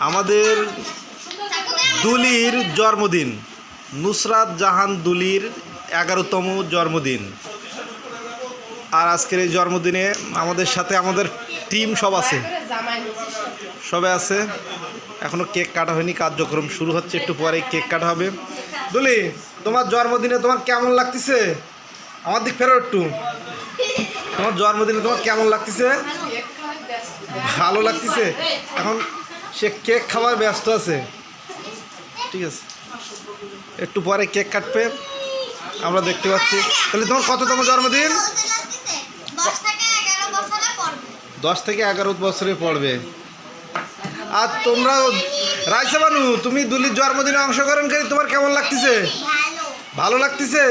আমাদের দুলির জন্মদিন, নুসরাত জাহান দুলির 11তম জন্মদিন। আর আজকের এই জন্মদিনে আমাদের সাথে আমাদের টিম সবে আছে। এখনও কেক কাটা হয়নি, কার্যক্রম শুরু হচ্ছে, একটু পরে কেক কাটা হবে। দুলি, তোমার জন্মদিনে তোমার কেমন লাগতেছে? আমার দিক ফেরো একটু। তোমার জন্মদিনে তোমার কেমন লাগতেছে? ভালো লাগতেছে। এখন সে কেক খাওয়ার ব্যস্ত আছে, ঠিক আছে, একটু পরে কেক কাটবে, আমরা দেখতে পাচ্ছি। তাহলে তোমার কততম জন্মদিন? 10 থেকে 11 বছরে পড়বে। আর তোমরা রাইসা বানু, তুমি দুলির জন্মদিনে অংশগ্রহণ করে তোমার কেমন লাগতেছে? ভালো লাগতেছে।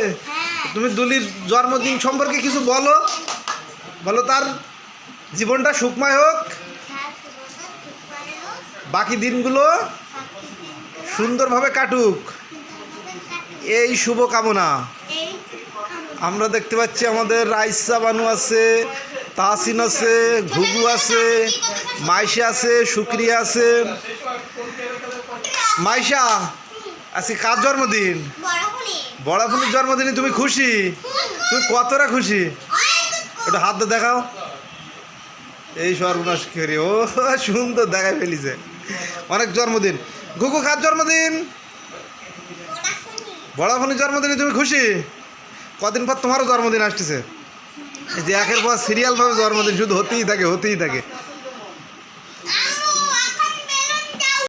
তুমি দুলির জন্মদিন সম্পর্কে কিছু বলো, তার জীবনটা সুখময় হোক, বাকি দিনগুলো সুন্দরভাবে কাটুক, এই শুভ কামনা। আমরা দেখতে পাচ্ছি আমাদের রাইসা বানু আছে, তাহসিন আছে, ঘুঘু আছে, মাইশা আছে, শুক্রিয়া আছে। মাইশা, আজকে কার জন্মদিন? বড়াফুনির জন্মদিনে তুমি খুশি? তুমি কতটা খুশি? একটু হাত দিয়ে দেখাও। এই সর্বনাশ করি, ও সুন্দর দেখায় ফেলিছে, অনেক জন্মদিন। ঘুঘু, কার জন্মদিন? বড়াফুনির জন্মদিনে তুমি খুশি? কদিন পর তোমারও জন্মদিন আসতেছে। এই যে একের পর সিরিয়ালভাবে জন্মদিন শুধু হতেই থাকে।